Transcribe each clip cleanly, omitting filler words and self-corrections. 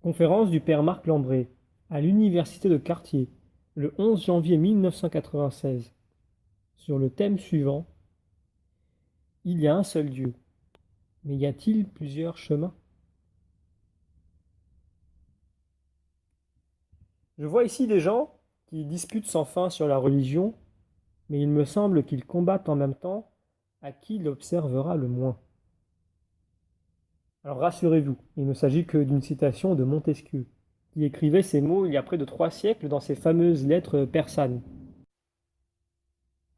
Conférence du père Marc Lambré à l'université de Cartier, le 11 janvier 1996, sur le thème suivant: Il y a un seul Dieu, mais y a-t-il plusieurs chemins? Je vois ici des gens qui discutent sans fin sur la religion, mais il me semble qu'ils combattent en même temps à qui l'observera le moins. Alors rassurez-vous, il ne s'agit que d'une citation de Montesquieu, qui écrivait ces mots il y a près de 3 siècles dans ses fameuses lettres persanes.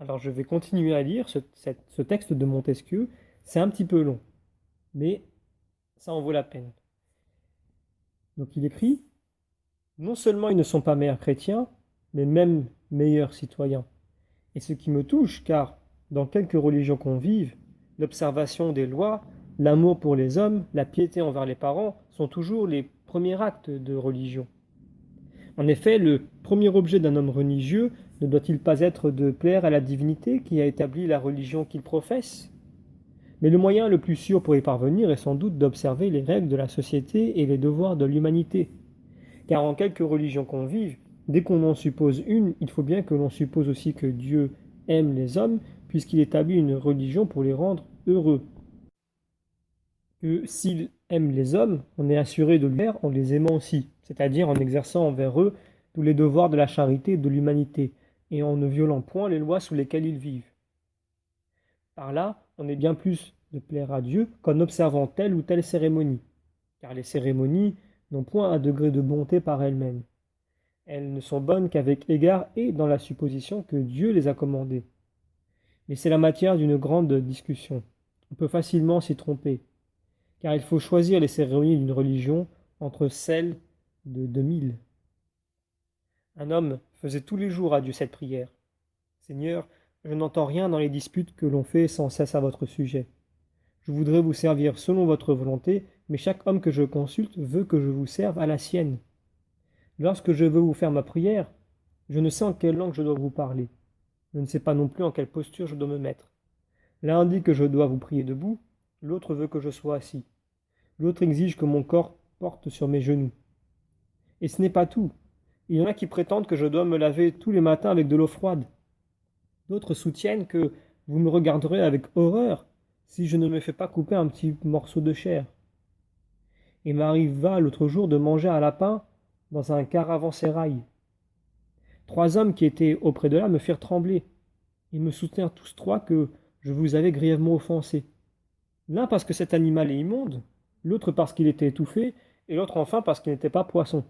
Alors je vais continuer à lire ce texte de Montesquieu. C'est un petit peu long, mais ça en vaut la peine. Donc il écrit: Non seulement ils ne sont pas meilleurs chrétiens, mais même meilleurs citoyens. Et ce qui me touche, car dans quelque religion qu'on vive, l'observation des lois, l'amour pour les hommes, la piété envers les parents sont toujours les premiers actes de religion. En effet, le premier objet d'un homme religieux ne doit-il pas être de plaire à la divinité qui a établi la religion qu'il professe? Mais le moyen le plus sûr pour y parvenir est sans doute d'observer les règles de la société et les devoirs de l'humanité. Car en quelque religion qu'on vive, dès qu'on en suppose une, il faut bien que l'on suppose aussi que Dieu aime les hommes, puisqu'il établit une religion pour les rendre heureux. Que s'il aime les hommes, on est assuré de le faire en les aimant aussi, c'est-à-dire en exerçant envers eux tous les devoirs de la charité et de l'humanité, et en ne violant point les lois sous lesquelles ils vivent. Par là, on est bien plus de plaire à Dieu qu'en observant telle ou telle cérémonie, car les cérémonies n'ont point un degré de bonté par elles-mêmes. Elles ne sont bonnes qu'avec égard et dans la supposition que Dieu les a commandées. Mais c'est la matière d'une grande discussion. On peut facilement s'y tromper, car il faut choisir les cérémonies d'une religion entre celles de 2000. Un homme faisait tous les jours à Dieu cette prière: Seigneur, je n'entends rien dans les disputes que l'on fait sans cesse à votre sujet. Je voudrais vous servir selon votre volonté, mais chaque homme que je consulte veut que je vous serve à la sienne. Lorsque je veux vous faire ma prière, je ne sais en quelle langue je dois vous parler. Je ne sais pas non plus en quelle posture je dois me mettre. L'un dit que je dois vous prier debout, l'autre veut que je sois assis. L'autre exige que mon corps porte sur mes genoux. Et ce n'est pas tout. Il y en a qui prétendent que je dois me laver tous les matins avec de l'eau froide. D'autres soutiennent que vous me regarderez avec horreur si je ne me fais pas couper un petit morceau de chair. Il m'arriva l'autre jour de manger un lapin dans un caravansérail. 3 hommes qui étaient auprès de là me firent trembler. Ils me soutinrent tous trois que je vous avais grièvement offensé. L'un parce que cet animal est immonde, l'autre parce qu'il était étouffé, et l'autre enfin parce qu'il n'était pas poisson.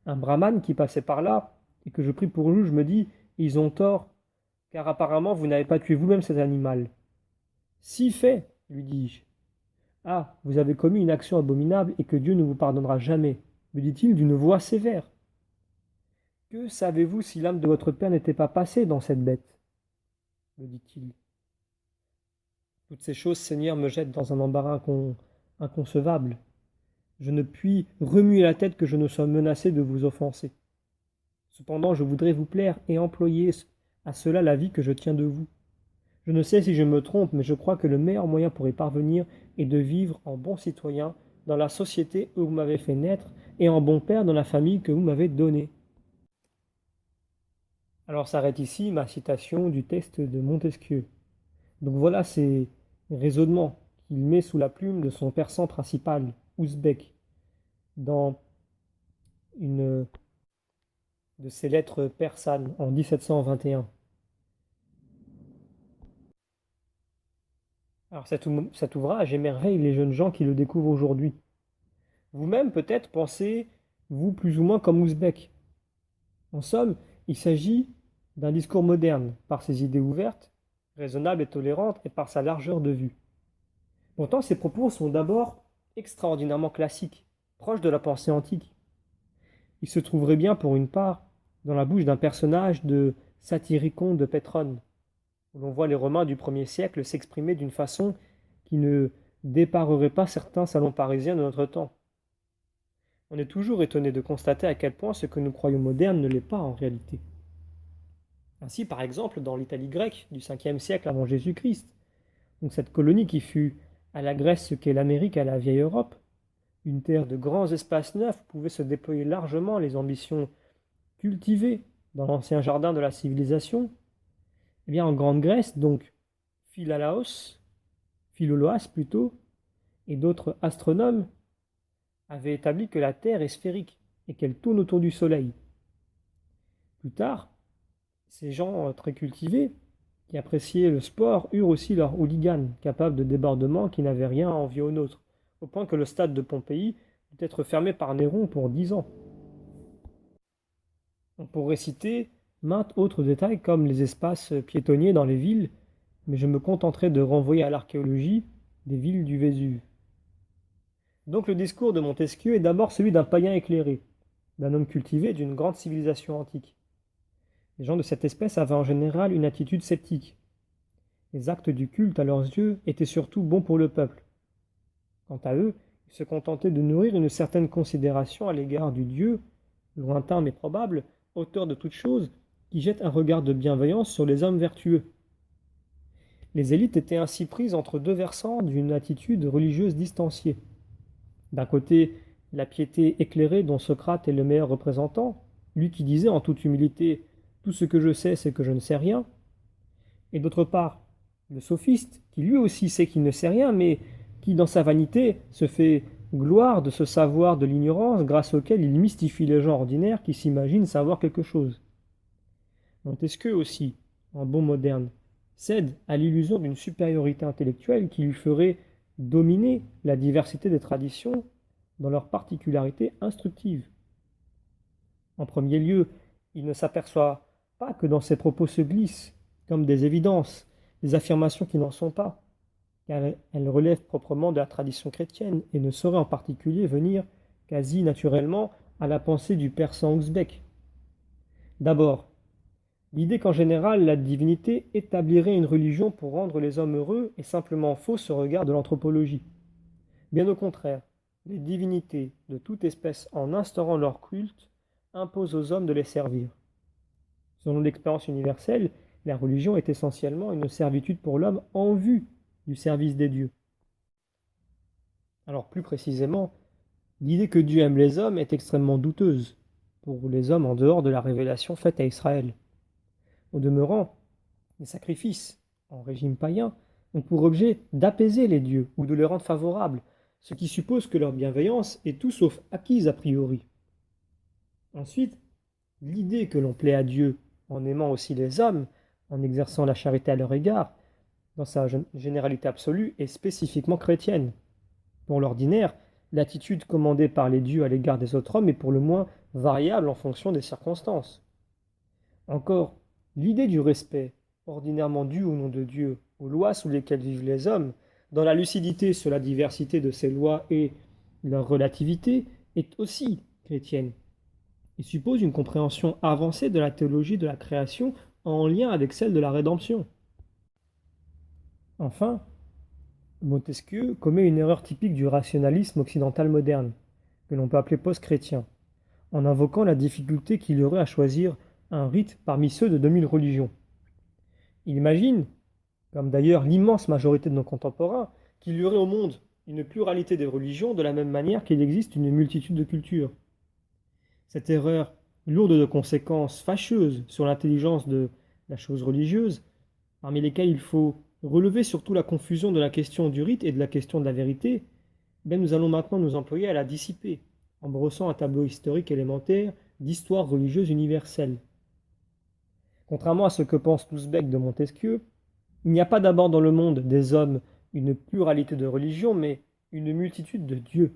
Un brahmane qui passait par là, et que je pris pour juge, me dit: Ils ont tort, car apparemment vous n'avez pas tué vous-même cet animal. Si fait, lui dis-je. Ah, vous avez commis une action abominable et que Dieu ne vous pardonnera jamais, me dit-il d'une voix sévère. Que savez-vous si l'âme de votre père n'était pas passée dans cette bête, me dit-il. Toutes ces choses, Seigneur, me jettent dans un embarras inconcevable. Je ne puis remuer la tête que je ne sois menacé de vous offenser. Cependant, je voudrais vous plaire et employer à cela la vie que je tiens de vous. Je ne sais si je me trompe, mais je crois que le meilleur moyen pour y parvenir est de vivre en bon citoyen dans la société où vous m'avez fait naître et en bon père dans la famille que vous m'avez donnée. Alors s'arrête ici ma citation du texte de Montesquieu. Donc voilà ces raisonnements qu'il met sous la plume de son persan principal, Ouzbek, dans une de ses lettres persanes en 1721. Alors cet ouvrage émerveille les jeunes gens qui le découvrent aujourd'hui. Vous-même peut-être pensez, vous plus ou moins comme Ouzbek. En somme, il s'agit d'un discours moderne, par ses idées ouvertes, raisonnables et tolérantes, et par sa largeur de vue. Pourtant, ses propos sont d'abord extraordinairement classiques, proches de la pensée antique. Il se trouverait bien, pour une part, dans la bouche d'un personnage de Satyricon de Pétrone, où l'on voit les Romains du 1er siècle s'exprimer d'une façon qui ne déparerait pas certains salons parisiens de notre temps. On est toujours étonné de constater à quel point ce que nous croyons moderne ne l'est pas en réalité. Ainsi, par exemple, dans l'Italie grecque du 5e siècle avant Jésus-Christ, donc cette colonie qui fut à la Grèce ce qu'est l'Amérique à la vieille Europe, une terre de grands espaces neufs où pouvaient se déployer largement les ambitions cultivées dans l'ancien jardin de la civilisation, eh bien en Grande Grèce, donc Philolaos plutôt, et d'autres astronomes avaient établi que la Terre est sphérique et qu'elle tourne autour du Soleil. Plus tard, ces gens très cultivés, qui appréciaient le sport, eurent aussi leurs hooligans, capables de débordements qui n'avaient rien à envier aux nôtres, au point que le stade de Pompéi dut être fermé par Néron pour 10 ans. On pourrait citer maintes autres détails comme les espaces piétonniers dans les villes, mais je me contenterai de renvoyer à l'archéologie des villes du Vésuve. Donc le discours de Montesquieu est d'abord celui d'un païen éclairé, d'un homme cultivé d'une grande civilisation antique. Les gens de cette espèce avaient en général une attitude sceptique. Les actes du culte, à leurs yeux, étaient surtout bons pour le peuple. Quant à eux, ils se contentaient de nourrir une certaine considération à l'égard du Dieu, lointain mais probable, auteur de toutes choses, qui jette un regard de bienveillance sur les hommes vertueux. Les élites étaient ainsi prises entre deux versants d'une attitude religieuse distanciée. D'un côté, la piété éclairée dont Socrate est le meilleur représentant, lui qui disait en toute humilité « Tout ce que je sais, c'est que je ne sais rien », et d'autre part, le sophiste, qui lui aussi sait qu'il ne sait rien, mais qui, dans sa vanité, se fait gloire de ce savoir de l'ignorance grâce auquel il mystifie les gens ordinaires qui s'imaginent savoir quelque chose. Montesquieu aussi, en bon moderne, cède à l'illusion d'une supériorité intellectuelle qui lui ferait dominer la diversité des traditions dans leurs particularités instructives. En premier lieu, il ne s'aperçoit pas que dans ses propos se glissent, comme des évidences, des affirmations qui n'en sont pas, car elles relèvent proprement de la tradition chrétienne et ne sauraient en particulier venir quasi naturellement à la pensée du persan ouzbek. D'abord, l'idée qu'en général la divinité établirait une religion pour rendre les hommes heureux est simplement fausse au regard de l'anthropologie. Bien au contraire, les divinités de toute espèce en instaurant leur culte imposent aux hommes de les servir. Selon l'expérience universelle, la religion est essentiellement une servitude pour l'homme en vue du service des dieux. Alors plus précisément, l'idée que Dieu aime les hommes est extrêmement douteuse pour les hommes en dehors de la révélation faite à Israël. Au demeurant, les sacrifices en régime païen ont pour objet d'apaiser les dieux ou de les rendre favorables, ce qui suppose que leur bienveillance est tout sauf acquise a priori. Ensuite, l'idée que l'on plaît à Dieu en aimant aussi les hommes, en exerçant la charité à leur égard, dans sa généralité absolue, est spécifiquement chrétienne. Pour l'ordinaire, l'attitude commandée par les dieux à l'égard des autres hommes est pour le moins variable en fonction des circonstances. Encore, l'idée du respect, ordinairement dû au nom de Dieu, aux lois sous lesquelles vivent les hommes, dans la lucidité sur la diversité de ces lois et leur relativité, est aussi chrétienne. Il suppose une compréhension avancée de la théologie de la création en lien avec celle de la rédemption. Enfin, Montesquieu commet une erreur typique du rationalisme occidental moderne, que l'on peut appeler post-chrétien, en invoquant la difficulté qu'il y aurait à choisir un rite parmi ceux de 2000 religions. Il imagine, comme d'ailleurs l'immense majorité de nos contemporains, qu'il y aurait au monde une pluralité des religions de la même manière qu'il existe une multitude de cultures. Cette erreur, lourde de conséquences fâcheuses sur l'intelligence de la chose religieuse, parmi lesquelles il faut relever surtout la confusion de la question du rite et de la question de la vérité, nous allons maintenant nous employer à la dissiper, en brossant un tableau historique élémentaire d'histoire religieuse universelle. Contrairement à ce que pense l'Ouzbek de Montesquieu, il n'y a pas d'abord dans le monde des hommes une pluralité de religions, mais une multitude de dieux.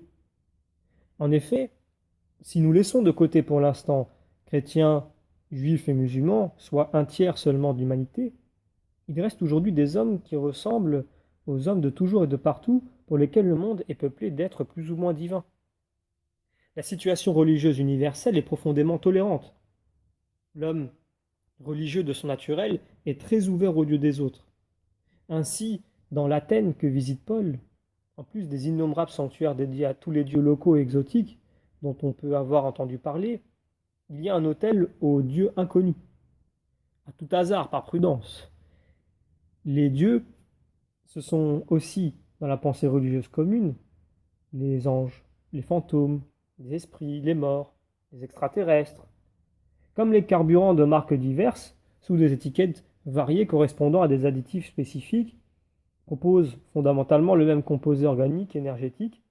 En effet, si nous laissons de côté pour l'instant chrétiens, juifs et musulmans, soit un tiers seulement de l'humanité, il reste aujourd'hui des hommes qui ressemblent aux hommes de toujours et de partout, pour lesquels le monde est peuplé d'êtres plus ou moins divins. La situation religieuse universelle est profondément tolérante. L'homme, religieux de son naturel, est très ouvert au Dieu des autres. Ainsi, dans l'Athènes que visite Paul, en plus des innombrables sanctuaires dédiés à tous les dieux locaux et exotiques dont on peut avoir entendu parler, il y a un autel aux dieux inconnus. À tout hasard, par prudence. Les dieux, ce sont aussi, dans la pensée religieuse commune, les anges, les fantômes, les esprits, les morts, les extraterrestres, comme les carburants de marques diverses, sous des étiquettes variées correspondant à des additifs spécifiques, proposent fondamentalement le même composé organique énergétique.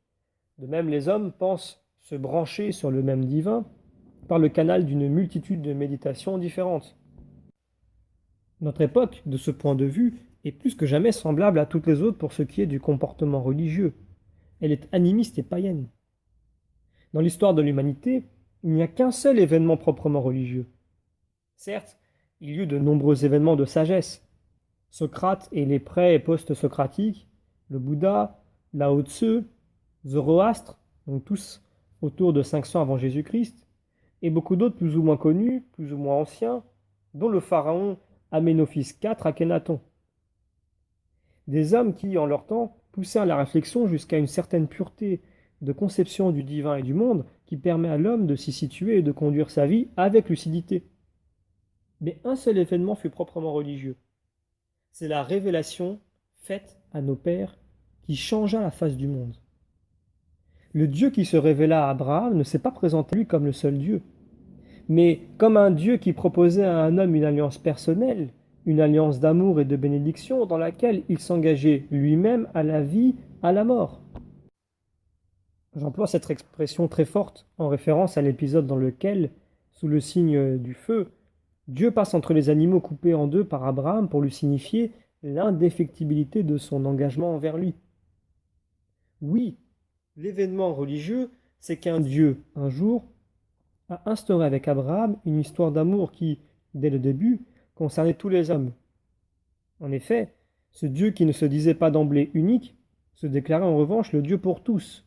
De même, les hommes pensent se brancher sur le même divin par le canal d'une multitude de méditations différentes. Notre époque, de ce point de vue, est plus que jamais semblable à toutes les autres pour ce qui est du comportement religieux. Elle est animiste et païenne. Dans l'histoire de l'humanité, il n'y a qu'un seul événement proprement religieux. Certes, il y eut de nombreux événements de sagesse. Socrate et les pré- et post-socratiques, le Bouddha, Lao Tse, Zoroastre, donc tous autour de 500 avant Jésus-Christ, et beaucoup d'autres plus ou moins connus, plus ou moins anciens, dont le pharaon Aménophis IV Akhénaton. Des hommes qui, en leur temps, poussèrent la réflexion jusqu'à une certaine pureté de conception du divin et du monde qui permet à l'homme de s'y situer et de conduire sa vie avec lucidité. Mais un seul événement fut proprement religieux. C'est la révélation faite à nos pères qui changea la face du monde. Le Dieu qui se révéla à Abraham ne s'est pas présenté à lui comme le seul Dieu, mais comme un Dieu qui proposait à un homme une alliance personnelle, une alliance d'amour et de bénédiction dans laquelle il s'engageait lui-même à la vie, à la mort. J'emploie cette expression très forte en référence à l'épisode dans lequel, sous le signe du feu, Dieu passe entre les animaux coupés en deux par Abraham pour lui signifier l'indéfectibilité de son engagement envers lui. Oui, l'événement religieux, c'est qu'un Dieu, un jour, a instauré avec Abraham une histoire d'amour qui, dès le début, concernait tous les hommes. En effet, ce Dieu qui ne se disait pas d'emblée unique, se déclarait en revanche le Dieu pour tous,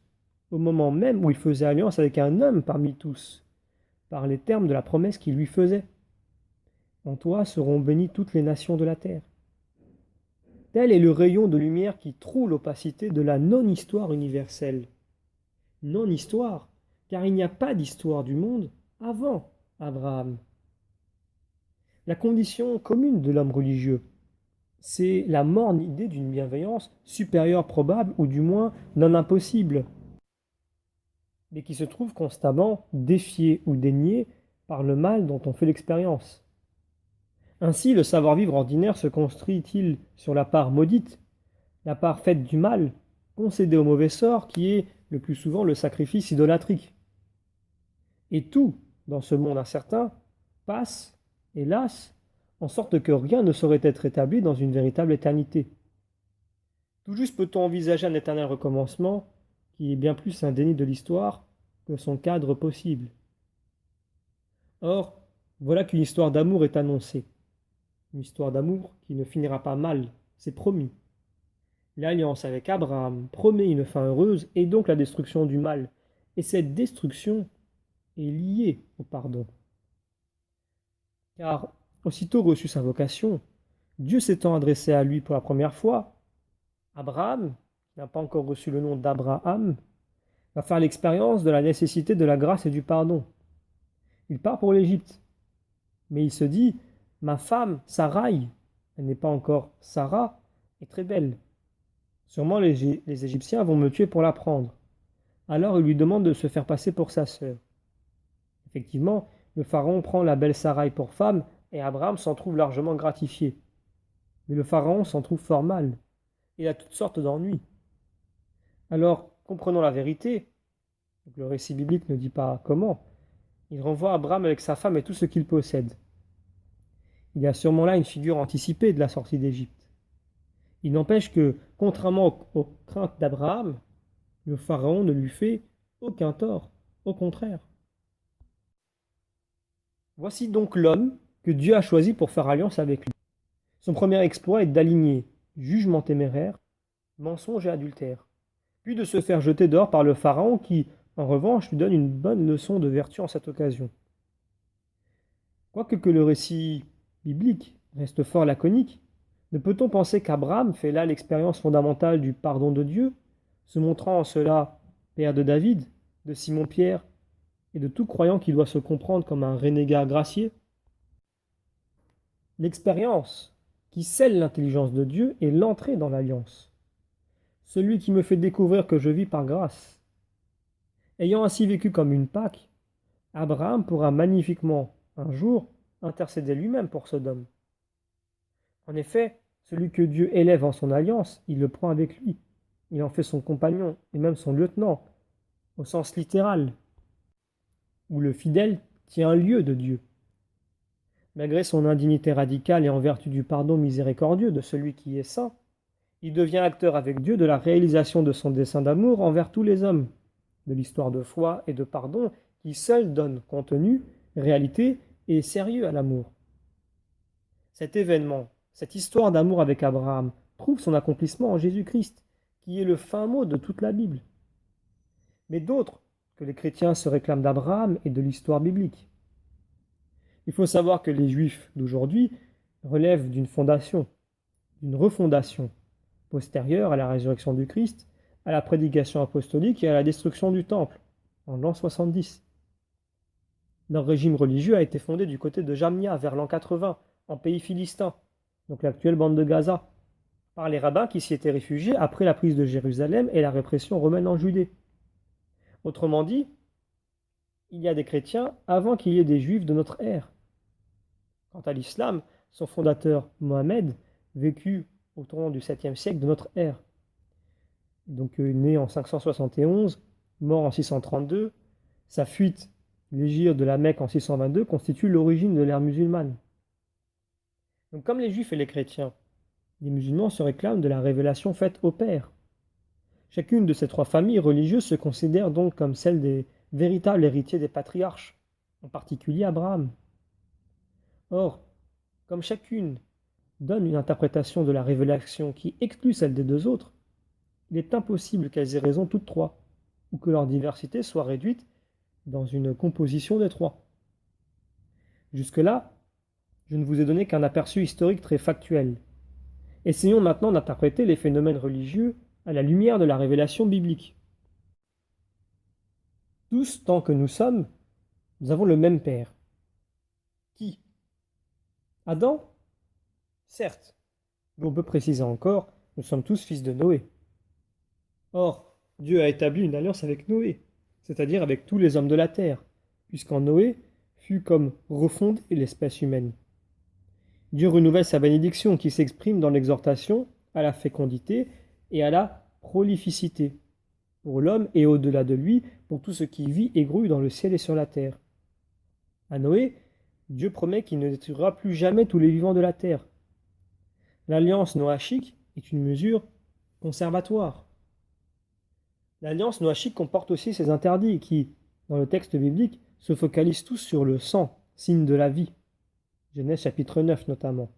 au moment même où il faisait alliance avec un homme parmi tous, par les termes de la promesse qu'il lui faisait. En toi seront bénies toutes les nations de la terre. Tel est le rayon de lumière qui troue l'opacité de la non-histoire universelle. Non-histoire, car il n'y a pas d'histoire du monde avant Abraham. La condition commune de l'homme religieux, c'est la morne idée d'une bienveillance supérieure probable ou du moins non impossible, mais qui se trouve constamment défiée ou déniée par le mal dont on fait l'expérience. Ainsi, le savoir-vivre ordinaire se construit-il sur la part maudite, la part faite du mal, concédée au mauvais sort, qui est le plus souvent le sacrifice idolâtrique. Et tout, dans ce monde incertain, passe, hélas, en sorte que rien ne saurait être établi dans une véritable éternité. Tout juste peut-on envisager un éternel recommencement, qui est bien plus un déni de l'histoire que son cadre possible. Or, voilà qu'une histoire d'amour est annoncée. Une histoire d'amour qui ne finira pas mal, c'est promis. L'alliance avec Abraham promet une fin heureuse et donc la destruction du mal. Et cette destruction est liée au pardon. Car, aussitôt reçu sa vocation, Dieu s'étant adressé à lui pour la première fois, Abraham, qui n'a pas encore reçu le nom d'Abraham, va faire l'expérience de la nécessité de la grâce et du pardon. Il part pour l'Égypte, mais il se dit, ma femme, Sarai, elle n'est pas encore Sarah, est très belle. Sûrement les Égyptiens vont me tuer pour la prendre. Alors il lui demande de se faire passer pour sa sœur. Effectivement, le pharaon prend la belle Sarai pour femme et Abraham s'en trouve largement gratifié. Mais le pharaon s'en trouve fort mal. Il a toutes sortes d'ennuis. Alors, comprenons la vérité, donc le récit biblique ne dit pas comment, il renvoie Abraham avec sa femme et tout ce qu'il possède. Il y a sûrement là une figure anticipée de la sortie d'Égypte. Il n'empêche que, contrairement aux craintes d'Abraham, le pharaon ne lui fait aucun tort, au contraire. Voici donc l'homme que Dieu a choisi pour faire alliance avec lui. Son premier exploit est d'aligner jugement téméraire, mensonge et adultère, puis de se faire jeter dehors par le pharaon qui, en revanche, lui donne une bonne leçon de vertu en cette occasion. Quoique le récit biblique reste fort laconique, ne peut-on penser qu'Abraham fait là l'expérience fondamentale du pardon de Dieu, se montrant en cela père de David, de Simon-Pierre et de tout croyant qui doit se comprendre comme un renégat gracié? L'expérience qui scelle l'intelligence de Dieu est l'entrée dans l'alliance. Celui qui me fait découvrir que je vis par grâce. Ayant ainsi vécu comme une Pâque, Abraham pourra magnifiquement, un jour, intercéder lui-même pour Sodome. En effet, celui que Dieu élève en son alliance, il le prend avec lui. Il en fait son compagnon et même son lieutenant, au sens littéral, où le fidèle tient lieu de Dieu. Malgré son indignité radicale et en vertu du pardon miséricordieux de celui qui est saint, il devient acteur avec Dieu de la réalisation de son dessein d'amour envers tous les hommes, de l'histoire de foi et de pardon qui seul donne contenu, réalité et sérieux à l'amour. Cet événement, cette histoire d'amour avec Abraham, trouve son accomplissement en Jésus-Christ, qui est le fin mot de toute la Bible. Mais d'autres que les chrétiens se réclament d'Abraham et de l'histoire biblique. Il faut savoir que les Juifs d'aujourd'hui relèvent d'une fondation, d'une refondation, postérieure à la résurrection du Christ, à la prédication apostolique et à la destruction du Temple, en l'an 70. Leur régime religieux a été fondé du côté de Jamnia, vers l'an 80, en pays philistin, donc l'actuelle bande de Gaza, par les rabbins qui s'y étaient réfugiés après la prise de Jérusalem et la répression romaine en Judée. Autrement dit, il y a des chrétiens avant qu'il y ait des juifs de notre ère. Quant à l'islam, son fondateur Mohammed vécut au tournant du 7e siècle de notre ère. Donc né en 571, mort en 632, sa fuite, l'hégire de la Mecque en 622 constitue l'origine de l'ère musulmane. Donc comme les juifs et les chrétiens, les musulmans se réclament de la révélation faite au Père. Chacune de ces trois familles religieuses se considère donc comme celle des véritables héritiers des patriarches, en particulier Abraham. Or, comme chacune donne une interprétation de la révélation qui exclut celle des deux autres, il est impossible qu'elles aient raison toutes trois, ou que leur diversité soit réduite dans une composition des trois. Jusque-là, je ne vous ai donné qu'un aperçu historique très factuel. Essayons maintenant d'interpréter les phénomènes religieux à la lumière de la révélation biblique. Tous, tant que nous sommes, nous avons le même Père. Qui? Adam? Certes, mais on peut préciser encore, nous sommes tous fils de Noé. Or, Dieu a établi une alliance avec Noé, c'est-à-dire avec tous les hommes de la terre, puisqu'en Noé fut comme refondée l'espèce humaine. Dieu renouvelle sa bénédiction qui s'exprime dans l'exhortation à la fécondité et à la prolificité, pour l'homme et au-delà de lui, pour tout ce qui vit et grouille dans le ciel et sur la terre. À Noé, Dieu promet qu'il ne détruira plus jamais tous les vivants de la terre. L'alliance noachique est une mesure conservatoire. L'alliance noachique comporte aussi ses interdits qui, dans le texte biblique, se focalisent tous sur le sang, signe de la vie. Genèse chapitre 9 notamment.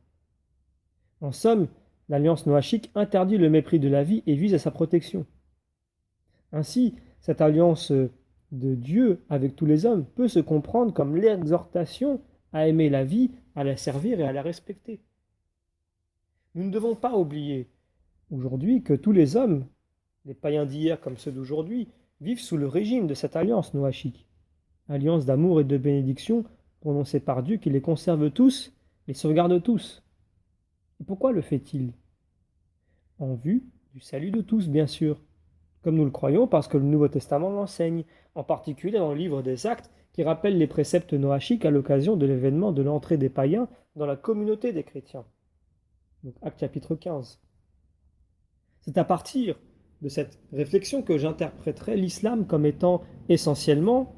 En somme, l'alliance noachique interdit le mépris de la vie et vise à sa protection. Ainsi, cette alliance de Dieu avec tous les hommes peut se comprendre comme l'exhortation à aimer la vie, à la servir et à la respecter. Nous ne devons pas oublier aujourd'hui que tous les hommes, les païens d'hier comme ceux d'aujourd'hui, vivent sous le régime de cette alliance noachique, alliance d'amour et de bénédiction prononcée par Dieu qui les conserve tous, les sauvegarde tous. Et pourquoi le fait-il? En vue du salut de tous, bien sûr, comme nous le croyons parce que le Nouveau Testament l'enseigne, en particulier dans le livre des Actes, qui rappelle les préceptes noachiques à l'occasion de l'événement de l'entrée des païens dans la communauté des chrétiens. Donc Actes chapitre 15. C'est à partir de cette réflexion que j'interpréterai l'islam comme étant essentiellement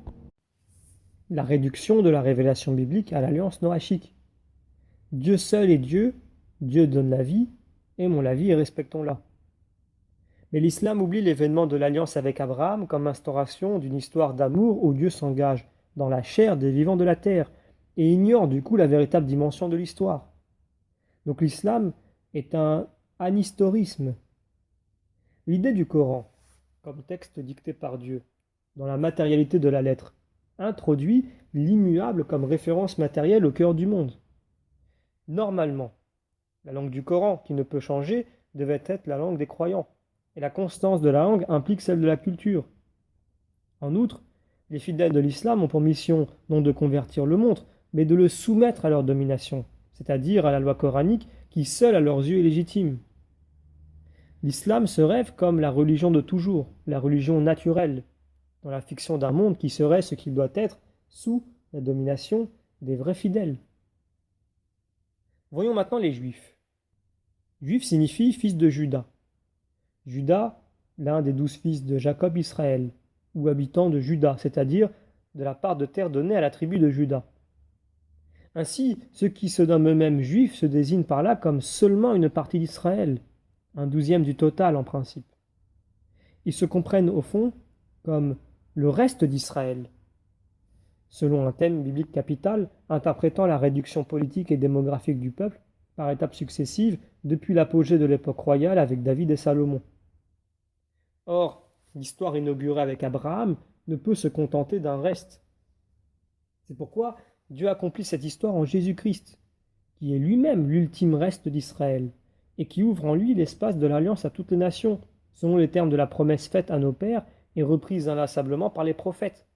la réduction de la révélation biblique à l'alliance noachique. Dieu seul est Dieu, Dieu donne la vie, aimons la vie et respectons-la. Mais l'islam oublie l'événement de l'alliance avec Abraham comme instauration d'une histoire d'amour où Dieu s'engage dans la chair des vivants de la terre et ignore du coup la véritable dimension de l'histoire. Donc l'islam est un anistorisme. L'idée du Coran, comme texte dicté par Dieu, dans la matérialité de la lettre, introduit l'immuable comme référence matérielle au cœur du monde. Normalement, la langue du Coran, qui ne peut changer, devait être la langue des croyants, et la constance de la langue implique celle de la culture. En outre, les fidèles de l'islam ont pour mission non de convertir le monde, mais de le soumettre à leur domination, c'est-à-dire à la loi coranique qui seule à leurs yeux est légitime. L'islam se rêve comme la religion de toujours, la religion naturelle, dans la fiction d'un monde qui serait ce qu'il doit être sous la domination des vrais fidèles. Voyons maintenant les Juifs. Juif signifie fils de Juda. Juda, l'un des 12 fils de Jacob Israël, ou habitant de Juda, c'est-à-dire de la part de terre donnée à la tribu de Juda. Ainsi, ceux qui se nomment eux-mêmes juifs se désignent par là comme seulement une partie d'Israël, un 12e du total en principe. Ils se comprennent au fond comme le reste d'Israël, selon un thème biblique capital interprétant la réduction politique et démographique du peuple par étapes successives depuis l'apogée de l'époque royale avec David et Salomon. Or, l'histoire inaugurée avec Abraham ne peut se contenter d'un reste. C'est pourquoi Dieu accomplit cette histoire en Jésus-Christ, qui est lui-même l'ultime reste d'Israël, et qui ouvre en lui l'espace de l'alliance à toutes les nations, selon les termes de la promesse faite à nos pères et reprise inlassablement par les prophètes.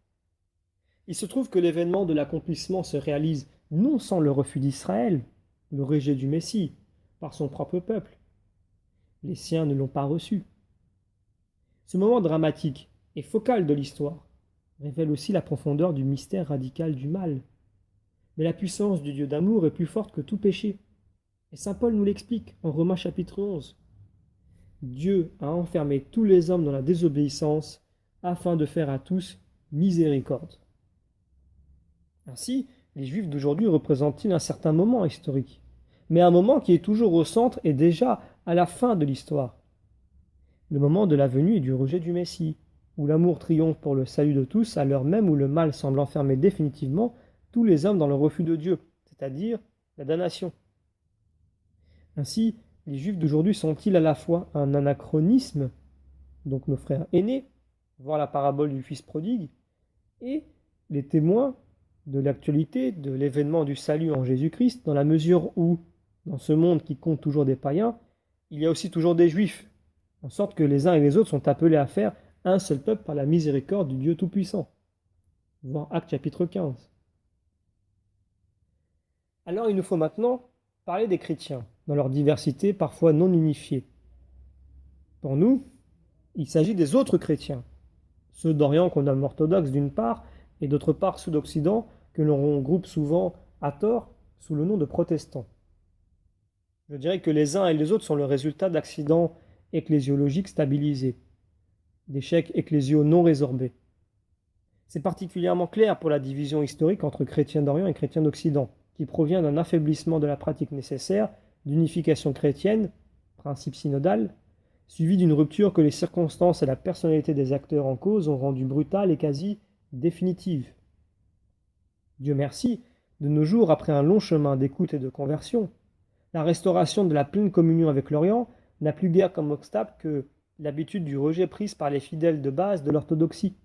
Il se trouve que l'événement de l'accomplissement se réalise non sans le refus d'Israël, le rejet du Messie, par son propre peuple. Les siens ne l'ont pas reçu. Ce moment dramatique et focal de l'histoire révèle aussi la profondeur du mystère radical du mal. Mais la puissance du Dieu d'amour est plus forte que tout péché. Et saint Paul nous l'explique en Romains chapitre 11. Dieu a enfermé tous les hommes dans la désobéissance afin de faire à tous miséricorde. Ainsi, les Juifs d'aujourd'hui représentent-ils un certain moment historique, mais un moment qui est toujours au centre et déjà à la fin de l'histoire. Le moment de la venue et du rejet du Messie, où l'amour triomphe pour le salut de tous à l'heure même où le mal semble enfermer définitivement tous les hommes dans le refus de Dieu, c'est-à-dire la damnation. Ainsi, les Juifs d'aujourd'hui sont-ils à la fois un anachronisme, donc nos frères aînés, voir la parabole du Fils prodigue, et les témoins de l'actualité, de l'événement du salut en Jésus-Christ, dans la mesure où, dans ce monde qui compte toujours des païens, il y a aussi toujours des Juifs, en sorte que les uns et les autres sont appelés à faire un seul peuple par la miséricorde du Dieu Tout-Puissant. Voir Actes chapitre 15. Alors il nous faut maintenant parler des chrétiens, dans leur diversité parfois non unifiée. Pour nous, il s'agit des autres chrétiens, ceux d'Orient qu'on nomme orthodoxes d'une part, et d'autre part ceux d'Occident que l'on regroupe souvent à tort sous le nom de protestants. Je dirais que les uns et les autres sont le résultat d'accidents ecclésiologiques stabilisés, d'échecs ecclésiaux non résorbés. C'est particulièrement clair pour la division historique entre chrétiens d'Orient et chrétiens d'Occident, qui provient d'un affaiblissement de la pratique nécessaire d'unification chrétienne, principe synodal, suivi d'une rupture que les circonstances et la personnalité des acteurs en cause ont rendue brutale et quasi définitive. Dieu merci, de nos jours, après un long chemin d'écoute et de conversion, la restauration de la pleine communion avec l'Orient n'a plus guère comme obstacle que l'habitude du rejet prise par les fidèles de base de l'orthodoxie,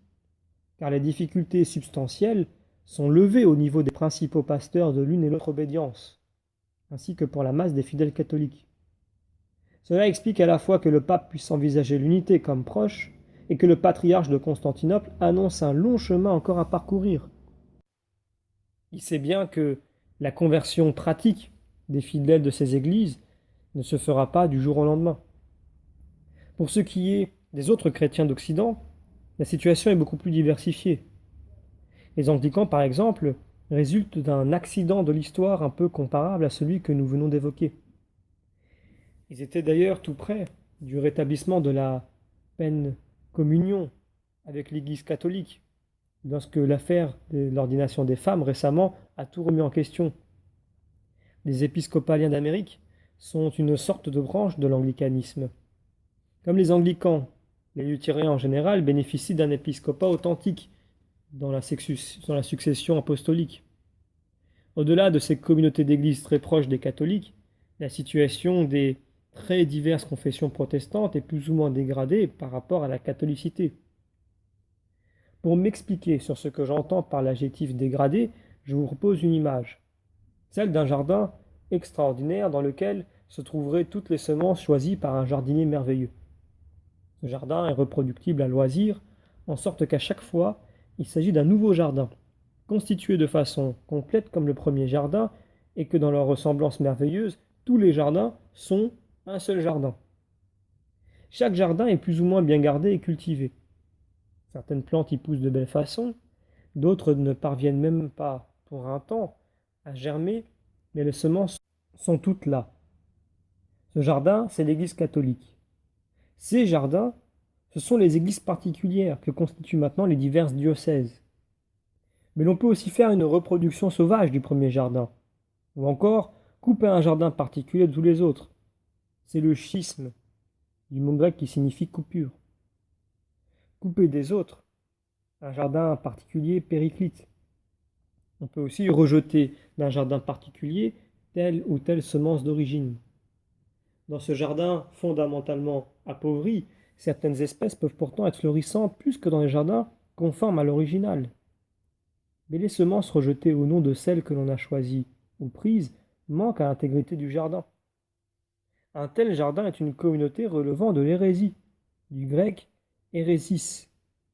car les difficultés substantielles sont levées au niveau des principaux pasteurs de l'une et l'autre obédience, ainsi que pour la masse des fidèles catholiques. Cela explique à la fois que le pape puisse envisager l'unité comme proche et que le patriarche de Constantinople annonce un long chemin encore à parcourir. Il sait bien que la conversion pratique des fidèles de ces églises ne se fera pas du jour au lendemain. Pour ce qui est des autres chrétiens d'Occident, la situation est beaucoup plus diversifiée. Les anglicans, par exemple, résultent d'un accident de l'histoire un peu comparable à celui que nous venons d'évoquer. Ils étaient d'ailleurs tout près du rétablissement de la pleine communion avec l'Église catholique, lorsque l'affaire de l'ordination des femmes récemment a tout remis en question. Les épiscopaliens d'Amérique sont une sorte de branche de l'anglicanisme. Comme les anglicans, les luthériens en général bénéficient d'un épiscopat authentique dans la succession apostolique. Au-delà de ces communautés d'églises très proches des catholiques, la situation des très diverses confessions protestantes est plus ou moins dégradée par rapport à la catholicité. Pour m'expliquer sur ce que j'entends par l'adjectif dégradé, je vous propose une image, celle d'un jardin extraordinaire dans lequel se trouveraient toutes les semences choisies par un jardinier merveilleux. Ce jardin est reproductible à loisir, en sorte qu'à chaque fois, il s'agit d'un nouveau jardin, constitué de façon complète comme le premier jardin, et que dans leur ressemblance merveilleuse, tous les jardins sont un seul jardin. Chaque jardin est plus ou moins bien gardé et cultivé. Certaines plantes y poussent de belle façon, d'autres ne parviennent même pas, pour un temps, à germer, mais les semences sont toutes là. Ce jardin, c'est l'Église catholique. Ces jardins, ce sont les églises particulières que constituent maintenant les divers diocèses. Mais l'on peut aussi faire une reproduction sauvage du premier jardin, ou encore couper un jardin particulier de tous les autres. C'est le schisme, du mot grec qui signifie coupure. Couper des autres, un jardin particulier périclite. On peut aussi rejeter d'un jardin particulier telle ou telle semence d'origine. Dans ce jardin fondamentalement appauvri, certaines espèces peuvent pourtant être florissantes plus que dans les jardins conformes à l'original. Mais les semences rejetées au nom de celles que l'on a choisies ou prises manquent à l'intégrité du jardin. Un tel jardin est une communauté relevant de l'hérésie, du grec hérésis,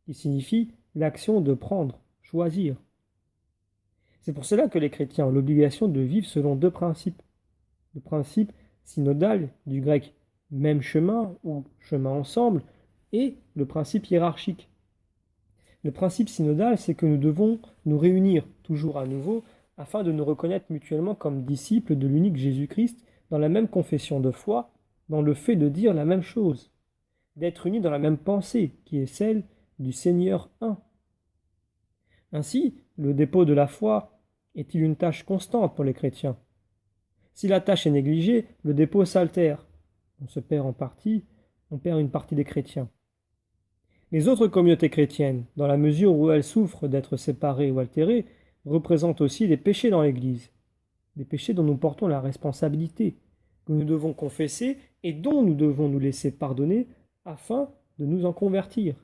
qui signifie l'action de prendre, choisir. C'est pour cela que les chrétiens ont l'obligation de vivre selon deux principes. Le principe synodal, du grec même chemin ou chemin ensemble, et le principe hiérarchique. Le principe synodal, c'est que nous devons nous réunir toujours à nouveau afin de nous reconnaître mutuellement comme disciples de l'unique Jésus-Christ dans la même confession de foi, dans le fait de dire la même chose, d'être unis dans la même pensée qui est celle du Seigneur un. Ainsi, le dépôt de la foi est-il une tâche constante pour les chrétiens? Si la tâche est négligée, le dépôt s'altère. On se perd en partie, on perd une partie des chrétiens. Les autres communautés chrétiennes, dans la mesure où elles souffrent d'être séparées ou altérées, représentent aussi des péchés dans l'Église. Des péchés dont nous portons la responsabilité, que nous devons confesser et dont nous devons nous laisser pardonner afin de nous en convertir.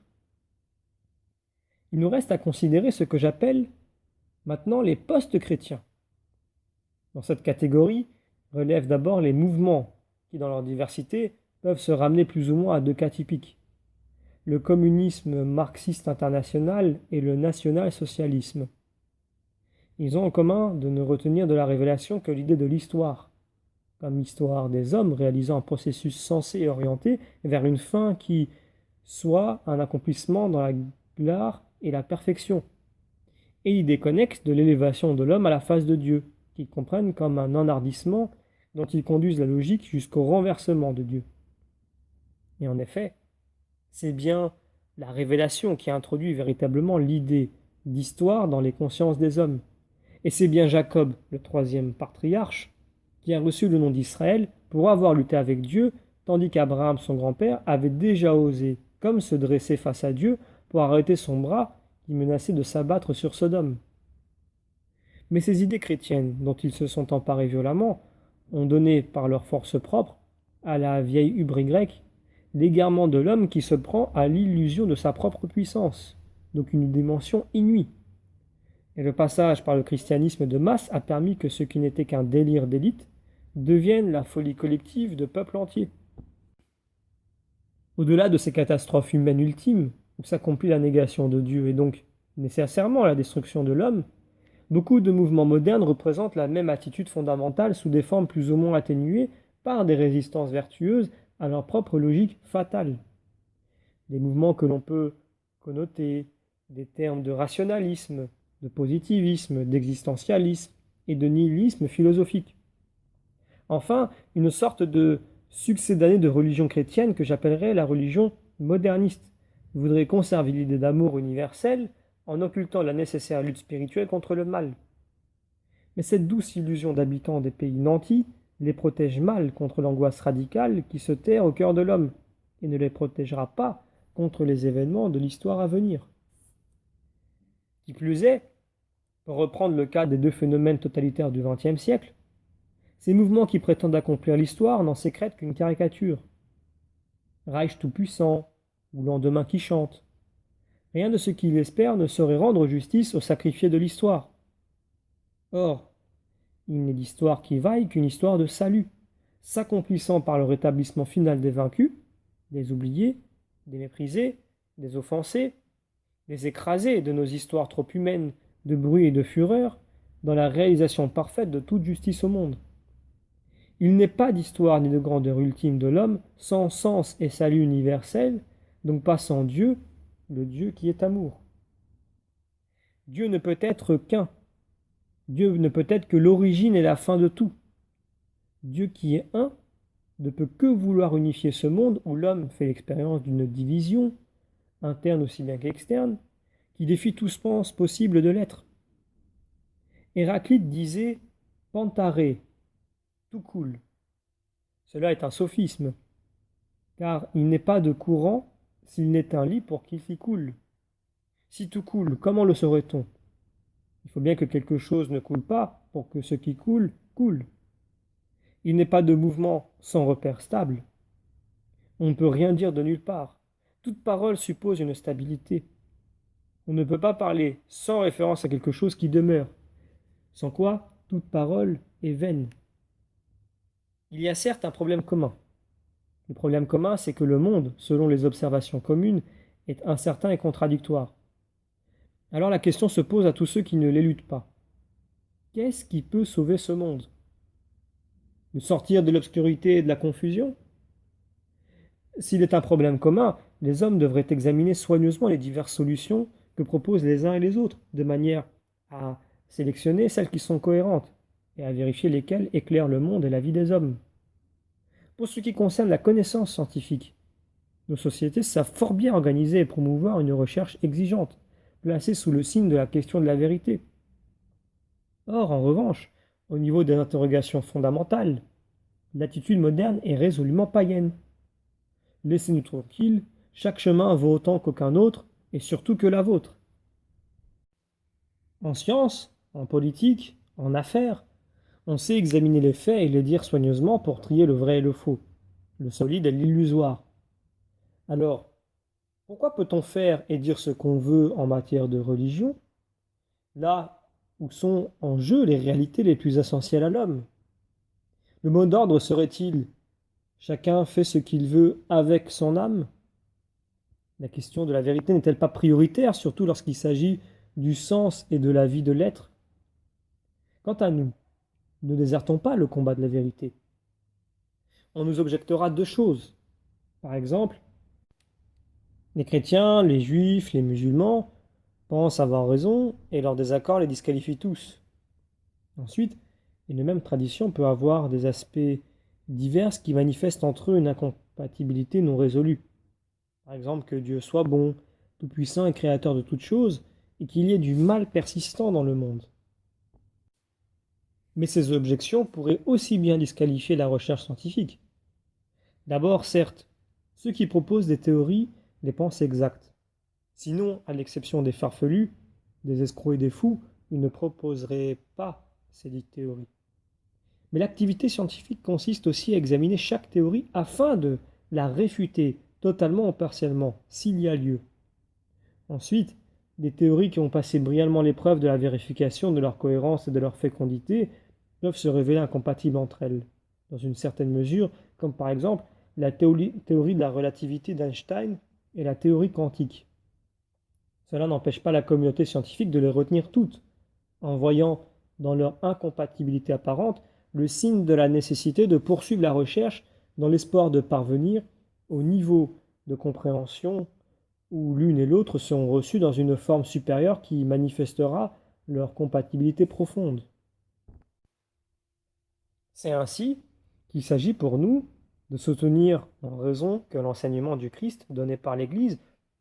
Il nous reste à considérer ce que j'appelle maintenant les post-chrétiens. Dans cette catégorie relèvent d'abord les mouvements qui, dans leur diversité, peuvent se ramener plus ou moins à deux cas typiques. Le communisme marxiste international et le national-socialisme. Ils ont en commun de ne retenir de la révélation que l'idée de l'histoire, comme histoire des hommes réalisant un processus censé et orienté vers une fin qui soit un accomplissement dans la gloire et la perfection, et l'idée connexe de l'élévation de l'homme à la face de Dieu, qu'ils comprennent comme un enhardissement dont ils conduisent la logique jusqu'au renversement de Dieu. Et en effet, c'est bien la révélation qui a introduit véritablement l'idée d'histoire dans les consciences des hommes. Et c'est bien Jacob, le troisième patriarche, qui a reçu le nom d'Israël pour avoir lutté avec Dieu, tandis qu'Abraham, son grand-père, avait déjà osé, comme se dresser face à Dieu pour arrêter son bras qui menaçait de s'abattre sur Sodome. Mais ces idées chrétiennes, dont ils se sont emparés violemment, ont donné, par leur force propre, à la vieille hubris grecque, l'égarement de l'homme qui se prend à l'illusion de sa propre puissance, donc une dimension inouïe. Et le passage par le christianisme de masse a permis que ce qui n'était qu'un délire d'élite devienne la folie collective de peuples entiers. Au-delà de ces catastrophes humaines ultimes, où s'accomplit la négation de Dieu et donc nécessairement la destruction de l'homme, beaucoup de mouvements modernes représentent la même attitude fondamentale sous des formes plus ou moins atténuées par des résistances vertueuses à leur propre logique fatale. Des mouvements que l'on peut connoter des termes de rationalisme, de positivisme, d'existentialisme et de nihilisme philosophique. Enfin, une sorte de succédanée de religion chrétienne que j'appellerais la religion moderniste, voudrait conserver l'idée d'amour universel en occultant la nécessaire lutte spirituelle contre le mal. Mais cette douce illusion d'habitants des pays nantis les protège mal contre l'angoisse radicale qui se terre au cœur de l'homme, et ne les protégera pas contre les événements de l'histoire à venir. Qui plus est, pour reprendre le cas des deux phénomènes totalitaires du XXe siècle, ces mouvements qui prétendent accomplir l'histoire n'en sécrètent qu'une caricature. Reich tout-puissant, ou lendemain qui chante. Rien de ce qu'il espère ne saurait rendre justice aux sacrifiés de l'histoire. Or, il n'est d'histoire qui vaille qu'une histoire de salut, s'accomplissant par le rétablissement final des vaincus, des oubliés, des méprisés, des offensés, des écrasés de nos histoires trop humaines, de bruit et de fureur, dans la réalisation parfaite de toute justice au monde. Il n'est pas d'histoire ni de grandeur ultime de l'homme sans sens et salut universel, donc pas sans Dieu, le Dieu qui est amour. Dieu ne peut être qu'un. Dieu ne peut être que l'origine et la fin de tout. Dieu qui est un ne peut que vouloir unifier ce monde où l'homme fait l'expérience d'une division, interne aussi bien qu'externe, qui défie tout sens possible de l'être. Héraclite disait « Pantaré », tout coule. Cela est un sophisme, car il n'est pas de courant s'il n'est un lit pour qu'il s'y coule. Si tout coule, comment le saurait-on? Il faut bien que quelque chose ne coule pas pour que ce qui coule, coule. Il n'est pas de mouvement sans repère stable. On ne peut rien dire de nulle part. Toute parole suppose une stabilité. On ne peut pas parler sans référence à quelque chose qui demeure, sans quoi toute parole est vaine. Il y a certes un problème commun. Le problème commun, c'est que le monde, selon les observations communes, est incertain et contradictoire. Alors la question se pose à tous ceux qui ne l'éludent pas. Qu'est-ce qui peut sauver ce monde? Le sortir de l'obscurité et de la confusion? S'il est un problème commun, les hommes devraient examiner soigneusement les diverses solutions que proposent les uns et les autres, de manière à sélectionner celles qui sont cohérentes et à vérifier lesquelles éclairent le monde et la vie des hommes. Pour ce qui concerne la connaissance scientifique, nos sociétés savent fort bien organiser et promouvoir une recherche exigeante, placée sous le signe de la question de la vérité. Or, en revanche, au niveau des interrogations fondamentales, l'attitude moderne est résolument païenne. Laissez-nous tranquilles, chaque chemin vaut autant qu'aucun autre, et surtout que la vôtre. En science, en politique, en affaires, on sait examiner les faits et les dire soigneusement pour trier le vrai et le faux, le solide et l'illusoire. Alors, pourquoi peut-on faire et dire ce qu'on veut en matière de religion, là où sont en jeu les réalités les plus essentielles à l'homme? Le mot d'ordre serait-il « Chacun fait ce qu'il veut avec son âme » ? La question de la vérité n'est-elle pas prioritaire, surtout lorsqu'il s'agit du sens et de la vie de l'être? Quant à nous, ne désertons pas le combat de la vérité. On nous objectera deux choses. Par exemple, les chrétiens, les juifs, les musulmans pensent avoir raison et leurs désaccords les disqualifient tous. Ensuite, une même tradition peut avoir des aspects divers qui manifestent entre eux une incompatibilité non résolue. Par exemple, que Dieu soit bon, tout-puissant et créateur de toutes choses, et qu'il y ait du mal persistant dans le monde. Mais ces objections pourraient aussi bien disqualifier la recherche scientifique. D'abord, certes, ceux qui proposent des théories les pensent exactes. Sinon, à l'exception des farfelus, des escrocs et des fous, ils ne proposeraient pas ces dites théories. Mais l'activité scientifique consiste aussi à examiner chaque théorie afin de la réfuter totalement ou partiellement, s'il y a lieu. Ensuite, des théories qui ont passé brillamment l'épreuve de la vérification de leur cohérence et de leur fécondité peuvent se révéler incompatibles entre elles, dans une certaine mesure, comme par exemple la théorie de la relativité d'Einstein et la théorie quantique. Cela n'empêche pas la communauté scientifique de les retenir toutes, en voyant dans leur incompatibilité apparente le signe de la nécessité de poursuivre la recherche dans l'espoir de parvenir au niveau de compréhension où l'une et l'autre seront reçues dans une forme supérieure qui manifestera leur compatibilité profonde. C'est ainsi qu'il s'agit pour nous de soutenir en raison que l'enseignement du Christ donné par l'Église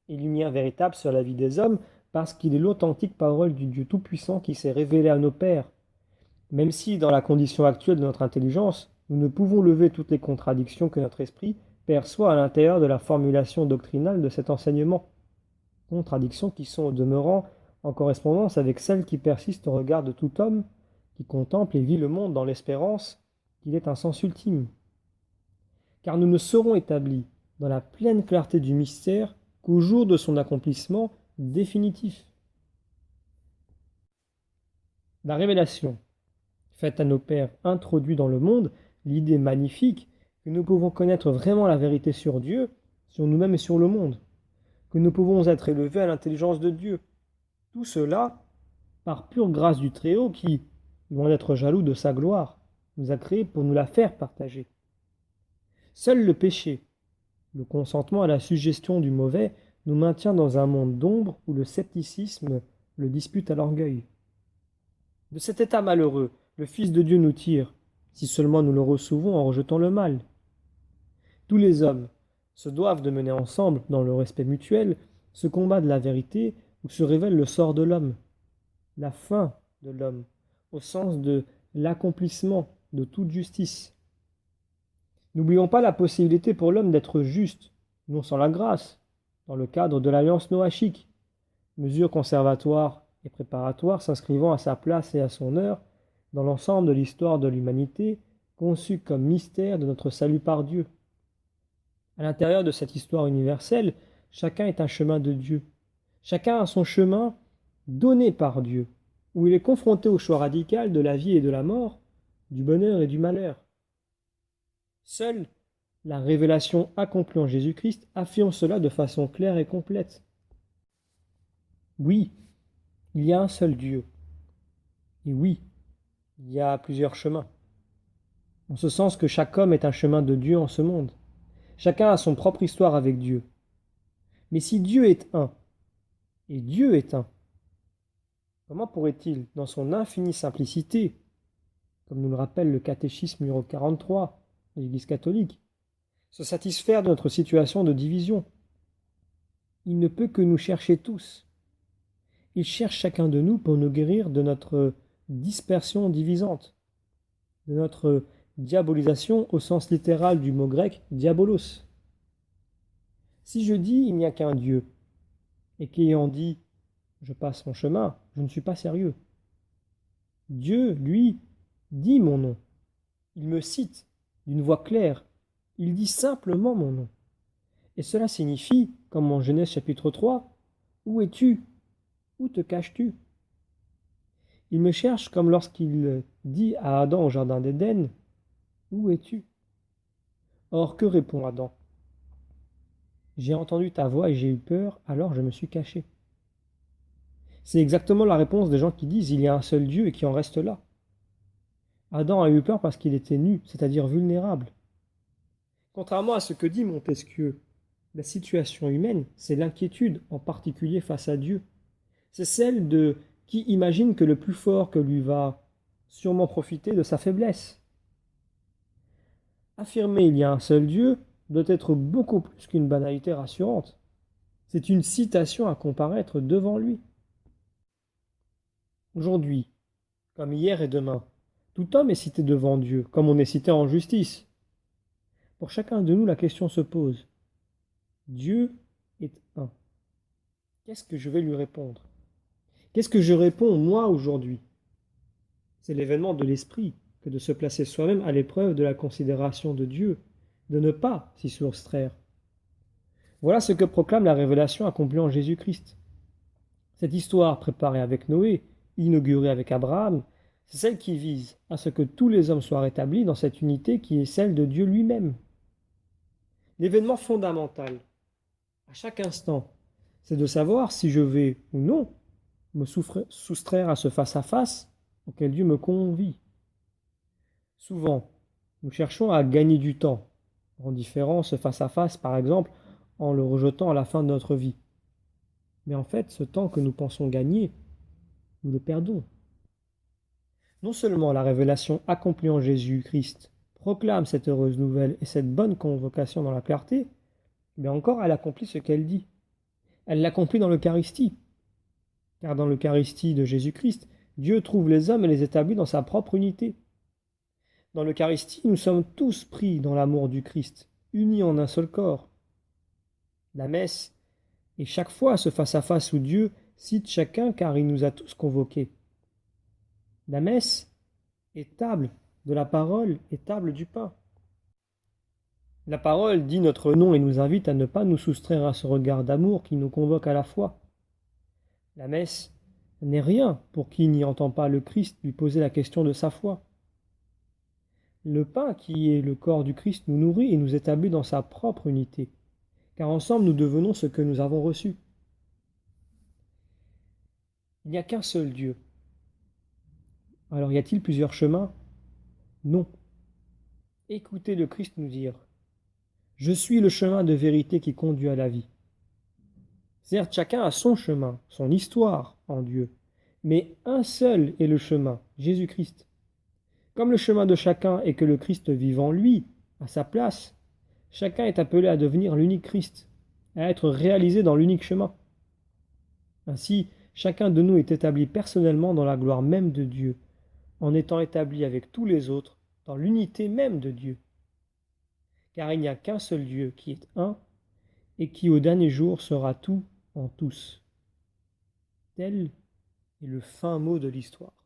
est lumière véritable sur la vie des hommes parce qu'il est l'authentique parole du Dieu Tout-Puissant qui s'est révélé à nos pères. Même si, dans la condition actuelle de notre intelligence, nous ne pouvons lever toutes les contradictions que notre esprit perçoit à l'intérieur de la formulation doctrinale de cet enseignement, contradictions qui sont au demeurant en correspondance avec celles qui persistent au regard de tout homme qui contemple et vit le monde dans l'espérance qu'il est un sens ultime. Car nous ne serons établis dans la pleine clarté du mystère qu'au jour de son accomplissement définitif. La révélation faite à nos pères introduits dans le monde, l'idée magnifique que nous pouvons connaître vraiment la vérité sur Dieu, sur nous-mêmes et sur le monde, que nous pouvons être élevés à l'intelligence de Dieu. Tout cela par pure grâce du Très-Haut qui, loin d'être jaloux de sa gloire, nous a créés pour nous la faire partager. Seul le péché, le consentement à la suggestion du mauvais, nous maintient dans un monde d'ombre où le scepticisme le dispute à l'orgueil. De cet état malheureux, le Fils de Dieu nous tire, si seulement nous le recevons en rejetant le mal. Tous les hommes se doivent de mener ensemble, dans le respect mutuel, ce combat de la vérité où se révèle le sort de l'homme, la fin de l'homme, au sens de l'accomplissement de toute justice. N'oublions pas la possibilité pour l'homme d'être juste, non sans la grâce, dans le cadre de l'alliance noachique, mesure conservatoire et préparatoire s'inscrivant à sa place et à son heure dans l'ensemble de l'histoire de l'humanité, conçue comme mystère de notre salut par Dieu. À l'intérieur de cette histoire universelle, chacun est un chemin de Dieu. Chacun a son chemin donné par Dieu, où il est confronté au choix radical de la vie et de la mort, du bonheur et du malheur. Seule la révélation accomplie en Jésus-Christ affirme cela de façon claire et complète. Oui, il y a un seul Dieu. Et oui, il y a plusieurs chemins. En ce sens que chaque homme est un chemin de Dieu en ce monde. Chacun a son propre histoire avec Dieu. Mais si Dieu est un, et Dieu est un, comment pourrait-il, dans son infinie simplicité, comme nous le rappelle le catéchisme numéro 43 de l'Église catholique, se satisfaire de notre situation de division? Il ne peut que nous chercher tous. Il cherche chacun de nous pour nous guérir de notre dispersion divisante, de notre diabolisation au sens littéral du mot grec diabolos. Si je dis il n'y a qu'un Dieu, et qu'ayant dit je passe mon chemin, je ne suis pas sérieux. Dieu, lui, dit mon nom. Il me cite d'une voix claire. Il dit simplement mon nom. Et cela signifie, comme en Genèse chapitre 3, où es-tu? Où te caches-tu? Il me cherche comme lorsqu'il dit à Adam au jardin d'Éden, où es-tu? Or, que répond Adam? J'ai entendu ta voix et j'ai eu peur, alors je me suis caché. C'est exactement la réponse des gens qui disent il y a un seul Dieu et qui en restent là. Adam a eu peur parce qu'il était nu, c'est-à-dire vulnérable. Contrairement à ce que dit Montesquieu, la situation humaine, c'est l'inquiétude, en particulier face à Dieu. C'est celle de qui imagine que le plus fort que lui va sûrement profiter de sa faiblesse. Affirmer il y a un seul Dieu doit être beaucoup plus qu'une banalité rassurante. C'est une citation à comparaître devant lui. Aujourd'hui, comme hier et demain, tout homme est cité devant Dieu, comme on est cité en justice. Pour chacun de nous, la question se pose. Dieu est un. Qu'est-ce que je vais lui répondre? Qu'est-ce que je réponds, moi, aujourd'hui? C'est l'événement de l'esprit que de se placer soi-même à l'épreuve de la considération de Dieu, de ne pas s'y soustraire. Voilà ce que proclame la révélation accomplie en Jésus-Christ. Cette histoire préparée avec Noé, inaugurée avec Abraham, c'est celle qui vise à ce que tous les hommes soient rétablis dans cette unité qui est celle de Dieu lui-même. L'événement fondamental, à chaque instant, c'est de savoir si je vais ou non me soustraire à ce face-à-face auquel Dieu me convie. Souvent, nous cherchons à gagner du temps, en différant ce face-à-face, par exemple, en le rejetant à la fin de notre vie. Mais en fait, ce temps que nous pensons gagner, nous le perdons. Non seulement la révélation accomplie en Jésus-Christ proclame cette heureuse nouvelle et cette bonne convocation dans la clarté, mais encore elle accomplit ce qu'elle dit. Elle l'accomplit dans l'Eucharistie. Car dans l'Eucharistie de Jésus-Christ, Dieu trouve les hommes et les établit dans sa propre unité. Dans l'Eucharistie, nous sommes tous pris dans l'amour du Christ, unis en un seul corps. La messe est chaque fois ce face-à-face où Dieu cite chacun car il nous a tous convoqués. La messe est table de la parole et table du pain. La parole dit notre nom et nous invite à ne pas nous soustraire à ce regard d'amour qui nous convoque à la foi. La messe n'est rien pour qui n'y entend pas le Christ lui poser la question de sa foi. Le pain qui est le corps du Christ nous nourrit et nous établit dans sa propre unité, car ensemble nous devenons ce que nous avons reçu. Il n'y a qu'un seul Dieu. Alors y a-t-il plusieurs chemins? Non. Écoutez le Christ nous dire « Je suis le chemin de vérité qui conduit à la vie. Certes, chacun a son chemin, son histoire en Dieu, mais un seul est le chemin, Jésus-Christ. Comme le chemin de chacun est que le Christ vive en lui, à sa place, chacun est appelé à devenir l'unique Christ, à être réalisé dans l'unique chemin. Ainsi, chacun de nous est établi personnellement dans la gloire même de Dieu, en étant établi avec tous les autres dans l'unité même de Dieu. Car il n'y a qu'un seul Dieu qui est un, et qui au dernier jour sera tout en tous. Tel est le fin mot de l'histoire.